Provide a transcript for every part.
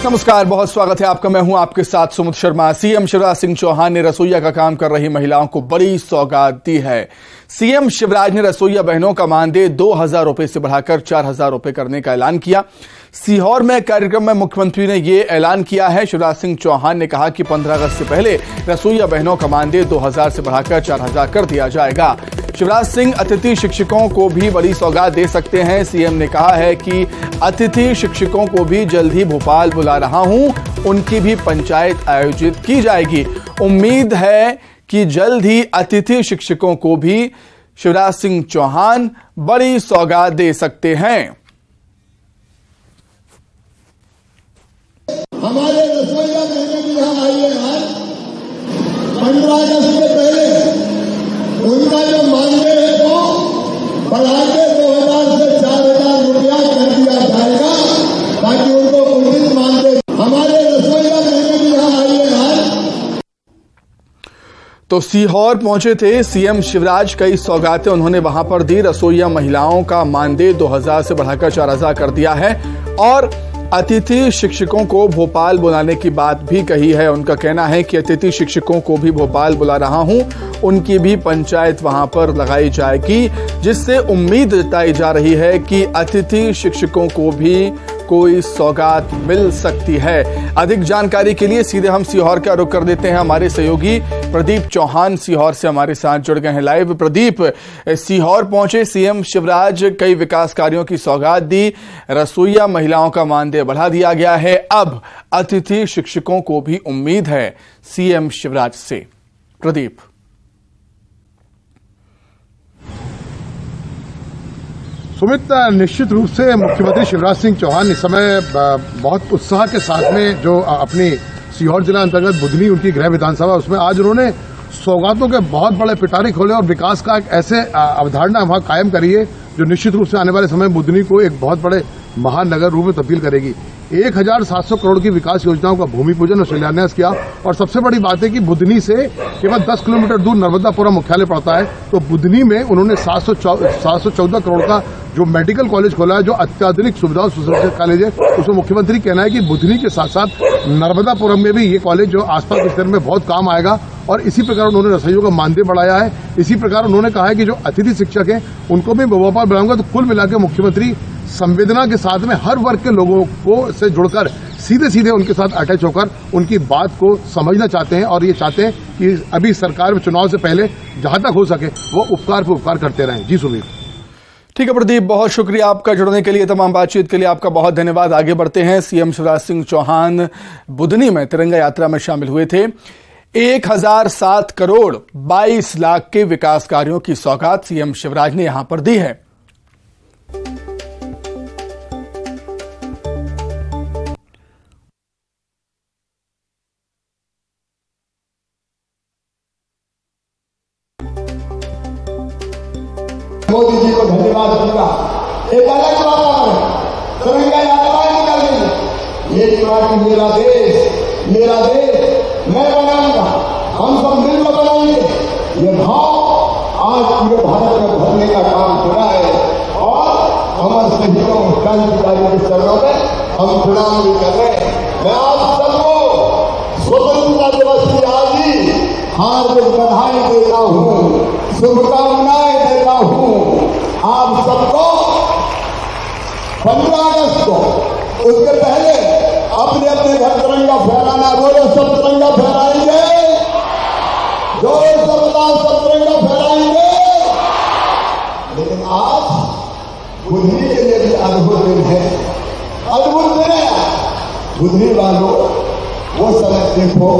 नमस्कार, बहुत स्वागत है आपका। मैं हूं आपके साथ सुमित शर्मा। सीएम शिवराज सिंह चौहान ने रसोईया का काम कर रही महिलाओं को बड़ी सौगात दी है। सीएम शिवराज ने रसोईया बहनों का मानदेय 2,000 रुपए से बढ़ाकर 4,000 रुपए करने का ऐलान किया। सीहोर में कार्यक्रम में मुख्यमंत्री ने यह ऐलान किया है। शिवराज सिंह चौहान ने कहा कि 15 अगस्त से पहले रसोईया बहनों का मानदेय 2,000 से बढ़ाकर 4,000 कर दिया जाएगा। शिवराज सिंह अतिथि शिक्षकों को भी बड़ी सौगात दे सकते हैं। सीएम ने कहा है कि अतिथि शिक्षकों को भी जल्द ही भोपाल बुला रहा हूं, उनकी भी पंचायत आयोजित की जाएगी। उम्मीद है कि जल्द ही अतिथि शिक्षकों को भी शिवराज सिंह चौहान बड़ी सौगात दे सकते हैं। हमारे रसोईया महीने की यहाँ आई है आज 15 अगस्त से पहले उनका जो मानदेय है वो बढ़ा के 2,000 से 4,000 रुपया कर दिया जाएगा ताकि उनको उचित मानदेय। हमारे रसोईया महीने की यहाँ आई है आज। तो सीहोर पहुंचे थे सीएम शिवराज, कई सौगातें उन्होंने वहां पर दी। रसोईया महिलाओं का मानदेय 2,000 से बढ़ाकर 4,000 कर दिया है और अतिथि शिक्षकों को भोपाल बुलाने की बात भी कही है। उनका कहना है कि अतिथि शिक्षकों को भी भोपाल बुला रहा हूं, उनकी भी पंचायत वहां पर लगाई जाएगी, जिससे उम्मीद जताई जा रही है कि अतिथि शिक्षकों को भी कोई सौगात मिल सकती है। अधिक जानकारी के लिए सीधे हम सीहोर का रुख कर देते हैं। हमारे सहयोगी प्रदीप चौहान सीहोर से हमारे साथ जुड़ गए हैं लाइव। प्रदीप, सीहोर पहुंचे सीएम शिवराज, कई विकास कार्यों की सौगात दी, रसोईया महिलाओं का मानदेय बढ़ा दिया गया है। अब अतिथि शिक्षकों को भी उम्मीद है सीएम शिवराज से। प्रदीप। सुमित, निश्चित रूप से मुख्यमंत्री शिवराज सिंह चौहान इस समय बहुत उत्साह के साथ में जो अपनी सीहोर जिला अंतर्गत बुधनी उनकी गृह विधानसभा, उसमें आज उन्होंने सौगातों के बहुत बड़े पिटारे खोले और विकास का एक ऐसे अवधारणा वहां कायम करी है जो निश्चित रूप से आने वाले समय बुधनी को एक बहुत बड़े महानगर रूप में तब्दील करेगी। 1,700 करोड़ की विकास योजनाओं का भूमि पूजन और शिलान्यास किया और सबसे बड़ी बात है कि बुधनी से केवल 10 किलोमीटर दूर नर्मदापुरम मुख्यालय पड़ता है, तो बुधनी में उन्होंने 714 करोड़ का जो मेडिकल कॉलेज खोला है, जो अत्याधुनिक सुविधाओं सुसज्जित कॉलेज है। उसमें मुख्यमंत्री कहना है कि बुधनी के साथ साथ नर्मदापुरम में भी ये कॉलेज जो आसपास के शहर में बहुत काम आएगा और इसी प्रकार उन्होंने रसोइयों का मानदेय बढ़ाया है। इसी प्रकार उन्होंने कहा है कि जो अतिथि शिक्षक हैं उनको भी भोपाल बुलाऊंगा। तो कुल मिलाकर मुख्यमंत्री संवेदना के साथ में हर वर्ग के लोगों को से जुड़कर सीधे सीधे उनके साथ अटैच होकर उनकी बात को समझना चाहते हैं और ये चाहते हैं कि अभी सरकार में चुनाव से पहले जहां तक हो सके वो उपकार पे उपकार करते रहें। जी सुमित। ठीक है प्रदीप, बहुत शुक्रिया आपका जुड़ने के लिए, तमाम बातचीत के लिए आपका बहुत धन्यवाद। आगे बढ़ते हैं। सीएम शिवराज सिंह चौहान बुधनी में तिरंगा यात्रा में शामिल हुए थे। 1,007 करोड़ 22 लाख के विकास कार्यों की सौगात सीएम शिवराज ने यहां पर दी है। मोदी जी को धन्यवाद दूंगा। एक अलग वातावरण, तिरंगा यात्राएं निकल गई। ये कि मेरा देश मैं बनाऊंगा, हम सब मिलकर बनाएंगे। ये भाव आज पूरे भारत में भरने का काम हो रहा है और अमर शहीदों क्रांतिकारियों के चरणों में हम प्रणाम भी कर रहे हैं। मैं आप सबको स्वतंत्रता दिवस की आज ही हार्दिक बधाई देता हूँ, शुभकामनाएं देता हूँ। आप सबको 15 अगस्त को, उसके पहले अपने अपने घर तिरंगा फहराना। बोलो, सब तिरंगा फहराएंगे, जोर से बताओ, सब तिरंगा फहराएंगे। लेकिन आज बुधनी के लिए भी अद्भुत दिन है, अद्भुत दिन है। बुधनी वालों, वो समय देखो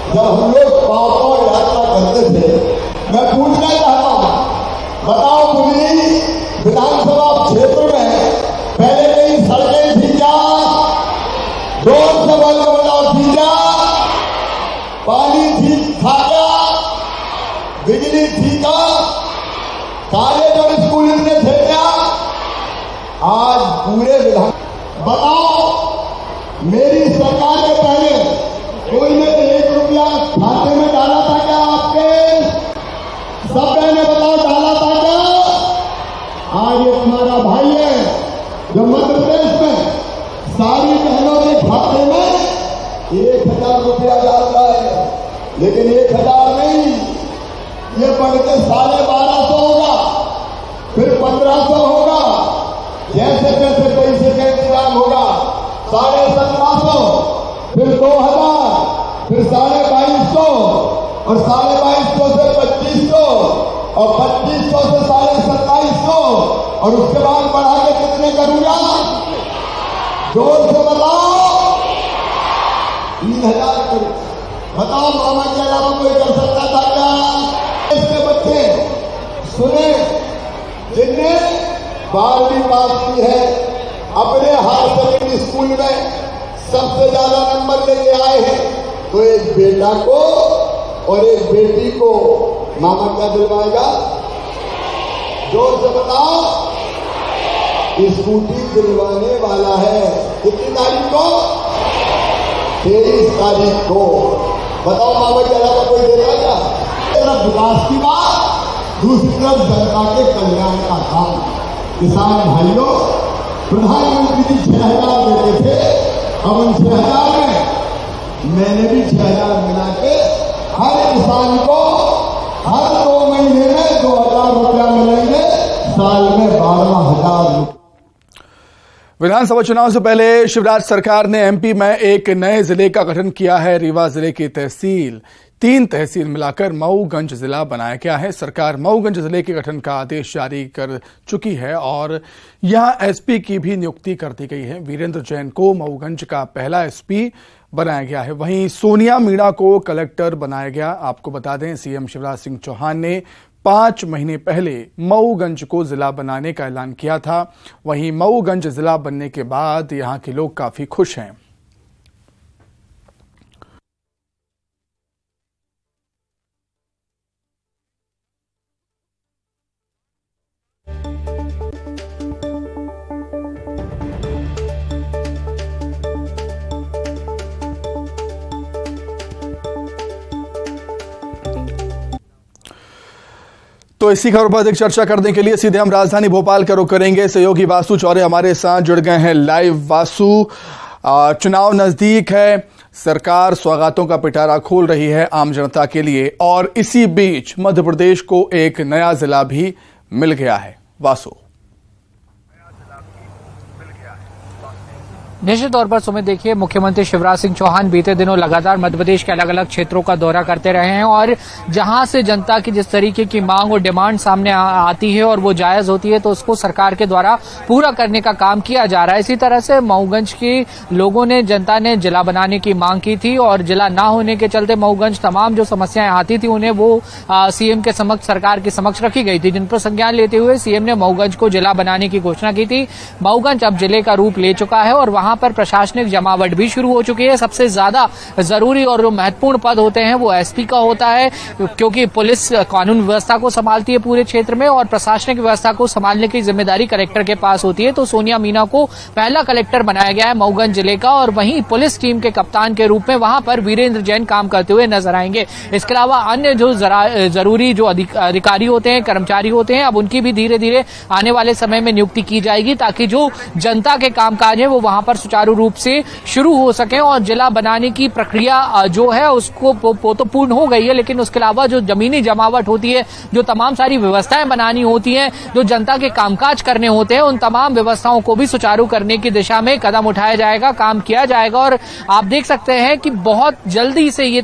जब हम लोग पाव यात्रा करते थे। मैं पूछना चाहता हूं, बताओ बुधनी विधानसभा क्षेत्र में पहले कई सड़कें थी क्या? जोर से बोलकर बताओ, थी क्या? पानी था क्या? बिजली थी क्या? कॉलेज और स्कूल इतने थे क्या? आज पूरे विधान बताओ, मेरी सरकार के पहले कोई ने 1 रुपया खाते में डाला था क्या? आपके सब ने बताओ, डाला था क्या? आज ये तुम्हारा भाई है जो मध्य प्रदेश में सारी बहनों के खाते में 1000 रुपया डालता है, लेकिन 1000 नहीं, ये बढ़ के 1250 होगा, फिर 1500 होगा, जैसे जैसे पैसे का इंतजाम होगा 1750, फिर 2000, फिर 2250 और 2250 से 2500 और 2500 से 2750 और उसके बाद बढ़ा के कितने करूंगा? जोर से बताओ। 3000 करूं। बताओ मामा के अलावा कोई कर सकता था क्या? इसके बच्चे सुने जिनने 12वीं पास की है, अपने हायर सेकेंडरी स्कूल में सबसे ज्यादा नंबर लेके आए हैं, तो एक बेटा को और एक बेटी को मामा क्या दिलवाएगा? जोर से बताओ। स्कूटी दिलवाने वाला है। कितनी तारीख को? 23 तारीख को। बताओ मामा के अलावा कोई देगा क्या? एक तरफ विकास की बात, दूसरी तरफ जनता के कल्याण का काम। किसान भाइयों, प्रधानमंत्री जी 6000 देते थे, अब उन 6000 में मैंने भी 6000 मिला के हर किसान को हर 2 महीने में 2000 रुपया मिलेंगे, साल में 12000 रुपये। विधानसभा चुनाव से पहले शिवराज सरकार ने एमपी में एक नए जिले का गठन किया है। रीवा जिले की तहसील 3 तहसील मिलाकर मऊगंज जिला बनाया गया है। सरकार मऊगंज जिले के गठन का आदेश जारी कर चुकी है और यहां एसपी की भी नियुक्ति कर दी गई है। वीरेंद्र जैन को मऊगंज का पहला एसपी बनाया गया है। वहीं सोनिया मीणा को कलेक्टर बनाया गया। आपको बता दें, सीएम शिवराज सिंह चौहान ने 5 महीने पहले मऊगंज को जिला बनाने का ऐलान किया था। वहीं मऊगंज जिला बनने के बाद यहां के लोग काफी खुश हैं। तो इसी खबर पर अधिक चर्चा करने के लिए सीधे हम राजधानी भोपाल का रुख करेंगे। सहयोगी वासु चौरे हमारे साथ जुड़ गए हैं लाइव। वासु, चुनाव नजदीक है, सरकार सौगातों का पिटारा खोल रही है आम जनता के लिए और इसी बीच मध्य प्रदेश को एक नया जिला भी मिल गया है। वासु, निश्चित तौर पर सुमित, देखिए, मुख्यमंत्री शिवराज सिंह चौहान बीते दिनों लगातार मध्य प्रदेश के अलग अलग क्षेत्रों का दौरा करते रहे हैं और जहां से जनता की जिस तरीके की मांग और डिमांड सामने आती है और वो जायज होती है तो उसको सरकार के द्वारा पूरा करने का काम किया जा रहा है। इसी तरह से मऊगंज के लोगों ने, जनता ने जिला बनाने की मांग की थी और जिला न होने के चलते मऊगंज तमाम जो समस्याएं आती थी उन्हें वो सीएम के समक्ष, सरकार के समक्ष रखी गई थी, जिन पर संज्ञान लेते हुए सीएम ने मऊगंज को जिला बनाने की घोषणा की थी। मऊगंज अब जिले का रूप ले चुका है और वहां पर प्रशासनिक जमावट भी शुरू हो चुकी है। सबसे ज्यादा जरूरी और जो महत्वपूर्ण पद होते हैं वो एसपी का होता है, क्योंकि पुलिस कानून व्यवस्था को संभालती है पूरे क्षेत्र में और प्रशासनिक व्यवस्था को संभालने की जिम्मेदारी कलेक्टर के पास होती है। तो सोनिया मीणा को पहला कलेक्टर बनाया गया है मऊगंज जिले का और वहीं पुलिस टीम के कप्तान के रूप में वहां पर वीरेंद्र जैन काम करते हुए नजर आएंगे। इसके अलावा अन्य जो जरूरी जो अधिकारी होते हैं, कर्मचारी होते हैं, अब उनकी भी धीरे धीरे आने वाले समय में नियुक्ति की जाएगी ताकि जो जनता के कामकाज है वो वहां पर सुचारू रूप से शुरू हो सके। और जिला बनाने की प्रक्रिया जो है उसको वो तो पूर्ण हो गई है, लेकिन उसके अलावा जो जमीनी जमावट होती है, जो तमाम सारी व्यवस्थाएं बनानी होती हैं, जो जनता के कामकाज करने होते हैं, उन तमाम व्यवस्थाओं को भी सुचारू करने की दिशा में कदम उठाया जाएगा, काम किया जाएगा। और आप देख सकते हैं कि बहुत जल्दी से ये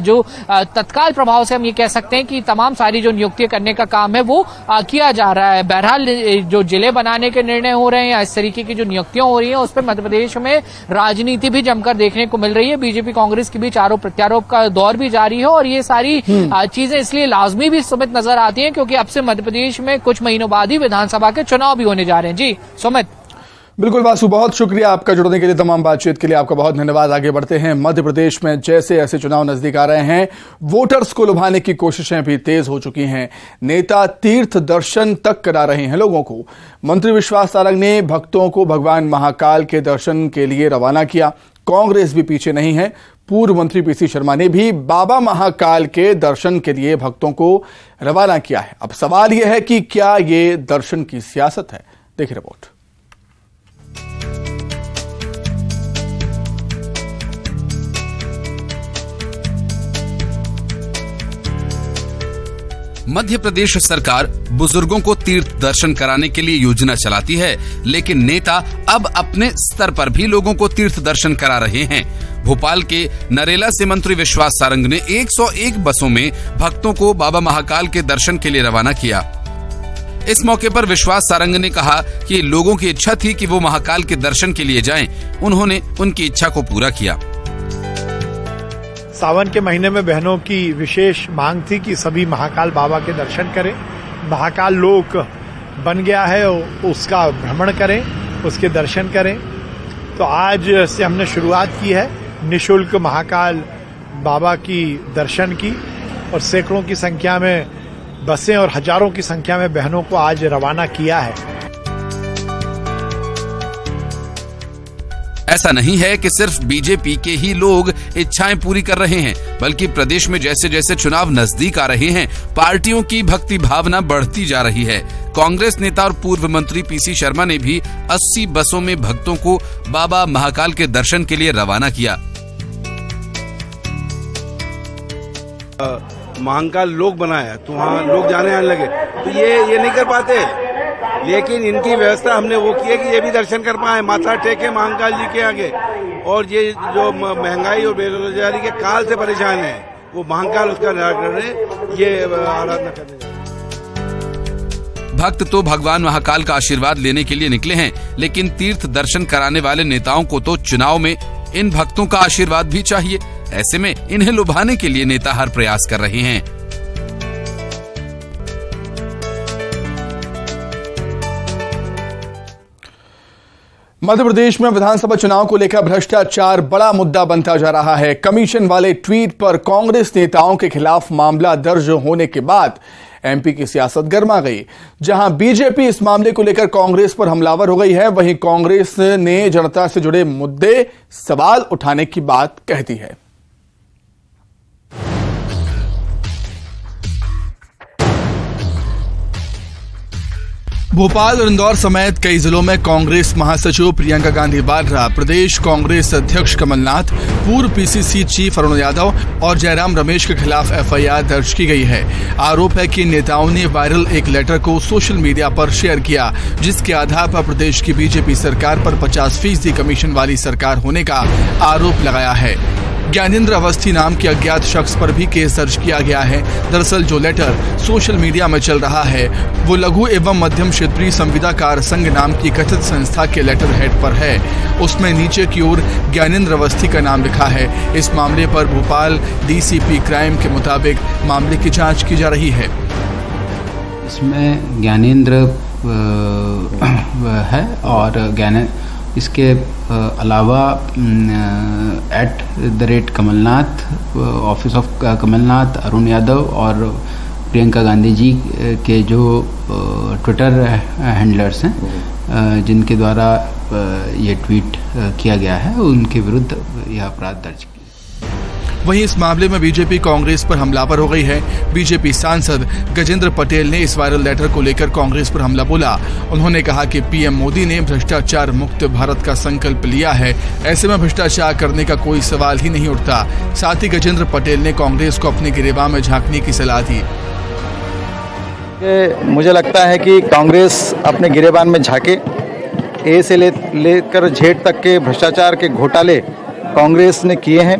जो तत्काल प्रभाव से हम ये कह सकते हैं कि तमाम सारी जो नियुक्ति करने का काम है वो किया जा रहा है। बहरहाल जो जिले बनाने के निर्णय हो रहे हैं, इस तरीके की जो नियुक्तियां हो रही हैं, उस पर मध्य प्रदेश में राजनीति भी जमकर देखने को मिल रही है। बीजेपी कांग्रेस के बीच आरोप प्रत्यारोप का दौर भी जारी है और ये सारी चीजें इसलिए लाजमी भी सुमित नजर आती हैं क्योंकि अब से मध्य प्रदेश में कुछ महीनों बाद ही विधानसभा के चुनाव भी होने जा रहे हैं। जी सुमित। बिल्कुल वासु, बहुत शुक्रिया आपका जुड़ने के लिए, तमाम बातचीत के लिए आपका बहुत धन्यवाद। आगे बढ़ते हैं। मध्य प्रदेश में जैसे ऐसे चुनाव नजदीक आ रहे हैं, वोटर्स को लुभाने की कोशिशें भी तेज हो चुकी हैं। नेता तीर्थ दर्शन तक करा रहे हैं लोगों को। मंत्री विश्वास सारंग ने भक्तों को भगवान महाकाल के दर्शन के लिए रवाना किया। कांग्रेस भी पीछे नहीं है। पूर्व मंत्री पीसी शर्मा ने भी बाबा महाकाल के दर्शन के लिए भक्तों को रवाना किया है। अब सवाल यह है कि क्या ये दर्शन की सियासत है? देखिए रिपोर्ट। मध्य प्रदेश सरकार बुजुर्गों को तीर्थ दर्शन कराने के लिए योजना चलाती है, लेकिन नेता अब अपने स्तर पर भी लोगों को तीर्थ दर्शन करा रहे हैं। भोपाल के नरेला से मंत्री विश्वास सारंग ने 101 बसों में भक्तों को बाबा महाकाल के दर्शन के लिए रवाना किया। इस मौके पर विश्वास सारंग ने कहा कि लोगों की इच्छा थी कि वो महाकाल के दर्शन के लिए जाएं। उन्होंने उनकी इच्छा को पूरा किया। सावन के महीने में बहनों की विशेष मांग थी कि सभी महाकाल बाबा के दर्शन करें। महाकाल लोक बन गया है, उसका भ्रमण करें, उसके दर्शन करें। तो आज से हमने शुरुआत की है निःशुल्क महाकाल बाबा की दर्शन की, और सैकड़ों की संख्या में बसें और हजारों की संख्या में बहनों को आज रवाना किया है। ऐसा नहीं है कि सिर्फ बीजेपी के ही लोग इच्छाएं पूरी कर रहे हैं, बल्कि प्रदेश में जैसे जैसे चुनाव नजदीक आ रहे हैं, पार्टियों की भक्ति भावना बढ़ती जा रही है। कांग्रेस नेता और पूर्व मंत्री पीसी शर्मा ने भी 80 बसों में भक्तों को बाबा महाकाल के दर्शन के लिए रवाना किया। महाकाल लोक बनाया तो वहाँ लोग जाने आने लगे, तो ये नहीं कर पाते, लेकिन इनकी व्यवस्था हमने वो की है कि ये भी दर्शन कर पाए, माथा टेके महाकाल जी के आगे। और ये जो महंगाई और बेरोजगारी के काल से परेशान है, वो महाकाल उसका निराकरण है, ये आराधना करने। भक्त तो भगवान महाकाल का आशीर्वाद लेने के लिए निकले हैं, लेकिन तीर्थ दर्शन कराने वाले नेताओं को तो चुनाव में इन भक्तों का आशीर्वाद भी चाहिए। ऐसे में इन्हें लुभाने के लिए नेता हर प्रयास कर रहे हैं। मध्य प्रदेश में विधानसभा चुनाव को लेकर भ्रष्टाचार बड़ा मुद्दा बनता जा रहा है। कमीशन वाले ट्वीट पर कांग्रेस नेताओं के खिलाफ मामला दर्ज होने के बाद एमपी की सियासत गर्मा गई। जहां बीजेपी इस मामले को लेकर कांग्रेस पर हमलावर हो गई है, वहीं कांग्रेस ने जनता से जुड़े मुद्दे सवाल उठाने की बात कह दी है। भोपाल और इंदौर समेत कई जिलों में कांग्रेस महासचिव प्रियंका गांधी वाड्रा, प्रदेश कांग्रेस अध्यक्ष कमलनाथ, पूर्व पीसीसी चीफ अरुण यादव और जयराम रमेश के खिलाफ एफआईआर दर्ज की गई है। आरोप है कि नेताओं ने वायरल एक लेटर को सोशल मीडिया पर शेयर किया, जिसके आधार पर प्रदेश की बीजेपी सरकार पर 50% कमीशन वाली सरकार होने का आरोप लगाया है। ज्ञानेंद्र अवस्थी नाम के अज्ञात शख्स पर भी केस दर्ज किया गया है। दरअसल जो लेटर सोशल मीडिया में चल रहा है, वो लघु एवं मध्यम क्षेत्रीय संविदाकार संघ नाम की कथित संस्था के लेटर हेड पर है। उसमें नीचे की ओर ज्ञानेंद्र अवस्थी का नाम लिखा है। इस मामले पर भोपाल डीसीपी क्राइम के मुताबिक मामले की जांच की जा रही है। इसमें ज्ञानेंद्र है और इसके अलावा @कमलनाथ, ऑफिस ऑफ कमलनाथ, अरुण यादव और प्रियंका गांधी जी के जो ट्विटर हैंडलर्स हैं, जिनके द्वारा ये ट्वीट किया गया है, उनके विरुद्ध यह अपराध दर्ज किया। वहीं इस मामले में बीजेपी कांग्रेस पर हमलावर हो गई है। बीजेपी सांसद गजेंद्र पटेल ने इस वायरल लेटर को लेकर कांग्रेस पर हमला बोला। उन्होंने कहा कि पीएम मोदी ने भ्रष्टाचार मुक्त भारत का संकल्प लिया है, ऐसे में भ्रष्टाचार करने का कोई सवाल ही नहीं उठता। साथ ही गजेंद्र पटेल ने कांग्रेस को अपने गिरेबान में झांकने की सलाह दी। मुझे लगता है कि कांग्रेस अपने गिरेबान में झांके। ए से लेकर जेड तक के भ्रष्टाचार के घोटाले कांग्रेस ने किए हैं।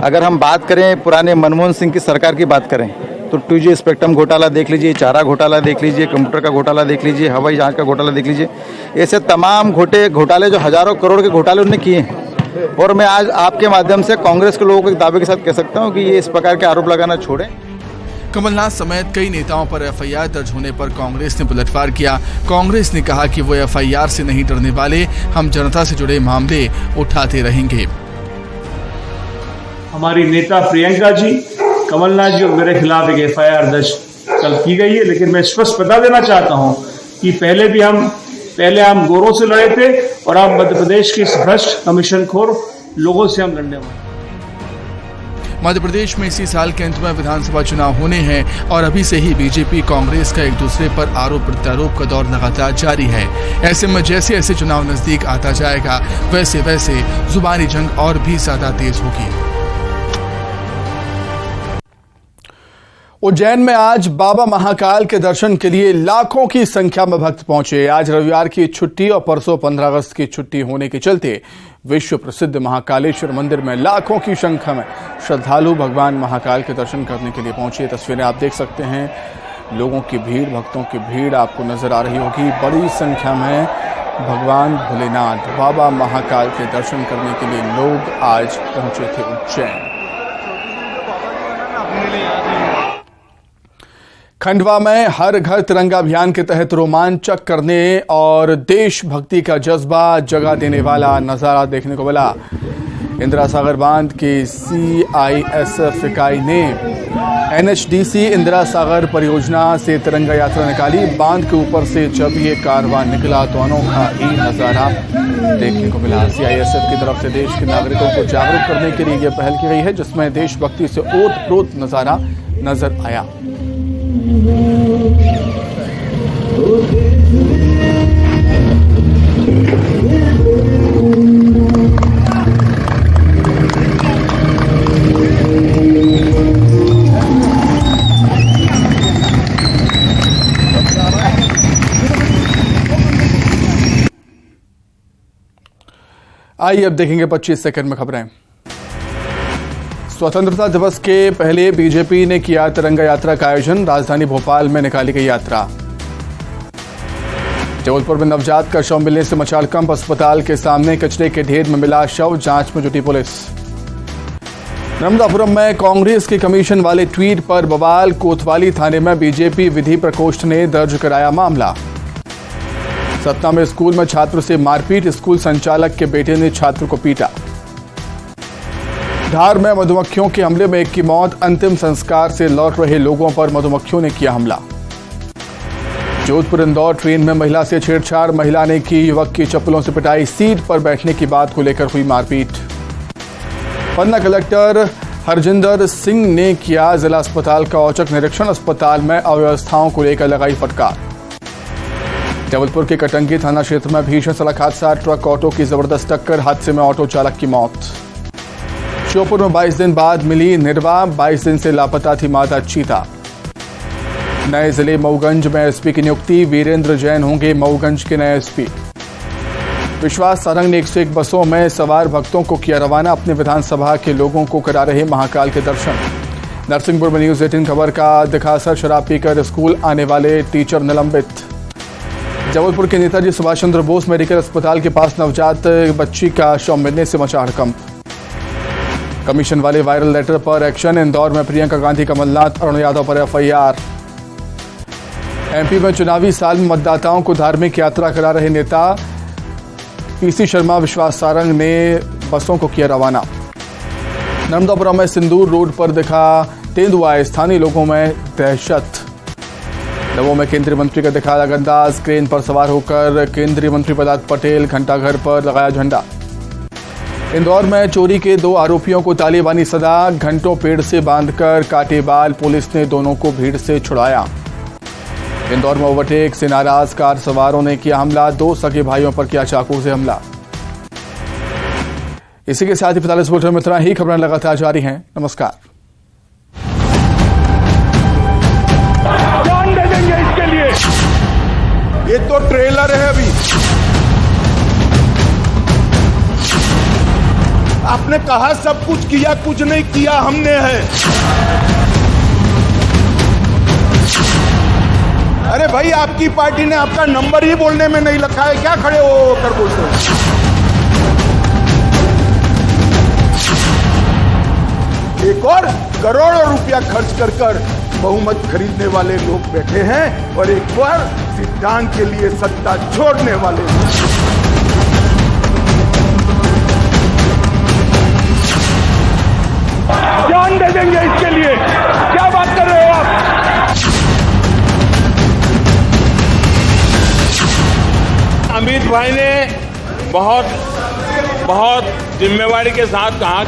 अगर हम बात करें पुराने मनमोहन सिंह की सरकार की बात करें तो 2G स्पेक्ट्रम घोटाला देख लीजिए, चारा घोटाला देख लीजिए, कंप्यूटर का घोटाला देख लीजिए, हवाई जहाज का घोटाला देख लीजिए। ऐसे तमाम घोटाले जो हजारों करोड़ के घोटाले उन्होंने किए हैं। और मैं आज आपके माध्यम से कांग्रेस के लोगों को एक दावे के साथ कह सकता हूँ कि ये इस प्रकार के आरोप लगाना छोड़ें। कमलनाथ समेत कई नेताओं पर एफआईआर दर्ज होने पर कांग्रेस ने पलटवार किया। कांग्रेस ने कहा कि वो एफआईआर से नहीं डरने वाले, हम जनता से जुड़े मामले उठाते रहेंगे। हमारी नेता प्रियंका जी, कमलनाथ जी और मेरे खिलाफ एक एफआईआर दर्ज कल की गई है, लेकिन मैं स्पष्ट बता देना चाहता हूं कि पहले हम गोरों से लड़े थे और अब मध्य प्रदेश के इस भ्रष्ट कमीशनखोर लोगों से हम लड़ने वाले। मध्य प्रदेश में इसी साल के अंत में विधानसभा चुनाव होने हैं और अभी से ही बीजेपी कांग्रेस का एक दूसरे पर आरोप प्रत्यारोप का दौर लगातार जारी है। ऐसे में जैसे जैसे चुनाव नजदीक आता जाएगा, वैसे वैसे जुबानी जंग और भी ज्यादा तेज होगी। उज्जैन में आज बाबा महाकाल के दर्शन के लिए लाखों की संख्या में भक्त पहुंचे। आज रविवार की छुट्टी और परसों 15 अगस्त की छुट्टी होने के चलते विश्व प्रसिद्ध महाकालेश्वर मंदिर में लाखों की संख्या में श्रद्धालु भगवान महाकाल के दर्शन करने के लिए पहुंचे। तस्वीरें आप देख सकते हैं, लोगों की भीड़, भक्तों की भीड़ आपको नजर आ रही होगी। बड़ी संख्या में भगवान भोलेनाथ बाबा महाकाल के दर्शन करने के लिए लोग आज पहुंचे थे उज्जैन। खंडवा में हर घर तिरंगा अभियान के तहत रोमांचक करने और देशभक्ति का जज्बा जगा देने वाला नजारा देखने को मिला। इंदिरा सागर बांध की CISF इकाई ने NHDC इंदिरा सागर परियोजना से तिरंगा यात्रा निकाली। बांध के ऊपर से जब ये कारवां निकला तो अनोखा ही नजारा देखने को मिला। CISF की तरफ से देश के नागरिकों को जागरूक करने के लिए यह पहल की गई है, जिसमें देशभक्ति से ओत-प्रोत नजारा नजर आया। आइए अब देखेंगे 25 सेकंड में खबरें। स्वतंत्रता दिवस के पहले बीजेपी ने किया तिरंगा यात्रा का आयोजन। राजधानी भोपाल में निकाली गई यात्रा। जबलपुर में नवजात का शव मिलने से मचा हड़कंप। अस्पताल के सामने कचरे के ढेर में मिला शव, जांच में जुटी पुलिस। नर्मदापुरम में कांग्रेस के कमीशन वाले ट्वीट पर बवाल। कोतवाली थाने में बीजेपी विधि प्रकोष्ठ ने दर्ज कराया मामला। सतना में स्कूल में छात्र से मारपीट। स्कूल संचालक के बेटे ने छात्र को पीटा। धार में मधुमक्खियों के हमले में एक की मौत। अंतिम संस्कार से लौट रहे लोगों पर मधुमक्खियों ने किया हमला। जोधपुर इंदौर ट्रेन में महिला से छेड़छाड़। महिला ने की युवक की चप्पलों से पिटाई। सीट पर बैठने की बात को लेकर हुई मारपीट। पन्ना कलेक्टर हरजिंदर सिंह ने किया जिला अस्पताल का औचक निरीक्षण। अस्पताल में अव्यवस्थाओं को लेकर लगाई फटकार। जबलपुर के कटंगी थाना क्षेत्र में भीषण सड़क हादसा। ट्रक ऑटो की जबरदस्त टक्कर। हादसे में ऑटो चालक की मौत। श्योपुर में 22 दिन बाद मिली निर्वा। 22 दिन से लापता थी माता चीता। नए जिले मऊगंज में एसपी की नियुक्ति। वीरेंद्र जैन होंगे मऊगंज के नए एसपी। विश्वास सारंग ने 101 बसों में सवार भक्तों को किया रवाना। अपने विधानसभा के लोगों को करा रहे महाकाल के दर्शन। नरसिंहपुर में न्यूज 18 खबर का दिखा असर। शराब पीकर स्कूल आने वाले टीचर निलंबित। जबलपुर के नेताजी सुभाष चंद्र बोस मेडिकल अस्पताल के पास नवजात बच्ची का शव मिलने से मचा हड़कंप। कमीशन वाले वायरल लेटर पर एक्शन। इंदौर में प्रियंका गांधी, कमलनाथ, अरुण यादव पर FIR। MP में चुनावी साल में मतदाताओं को धार्मिक यात्रा करा रहे नेता PC शर्मा, विश्वास सारंग ने बसों को किया रवाना। नर्मदापुरम में सिंदूर रोड पर दिखा तेंदुआ। स्थानीय लोगों में दहशत। दमोह में केंद्रीय मंत्री का दिखा लगंदाज। क्रेन पर सवार होकर केंद्रीय मंत्री प्रहलाद पटेल घंटाघर पर लगाया झंडा। इंदौर में चोरी के 2 आरोपियों को तालिबानी सजा। घंटों पेड़ से बांधकर काटे बाल। पुलिस ने दोनों को भीड़ से छुड़ाया। इंदौर में ओवरटेक से नाराज कार सवारों ने किया हमला। 2 सगे भाइयों पर किया चाकू से हमला। इसी के साथ ही 45 बुलेटिन में इतना ही। खबरें लगातार जारी हैं। नमस्कार। जान दे देंगे इसके लिए। ये तो ट्रेलर है। अभी आपने कहा सब कुछ किया, कुछ नहीं किया हमने है। अरे भाई, आपकी पार्टी ने आपका नंबर ही बोलने में नहीं रखा है, क्या खड़े हो कर बोलते हो? एक और करोड़ों रुपया खर्च कर बहुमत खरीदने वाले लोग बैठे हैं और एक बार सिद्धांत के लिए सत्ता छोड़ने वाले लोग। जान दे देंगे इसके लिए। क्या बात कर रहे हो आप? अमित भाई ने बहुत जिम्मेवारी के साथ कहा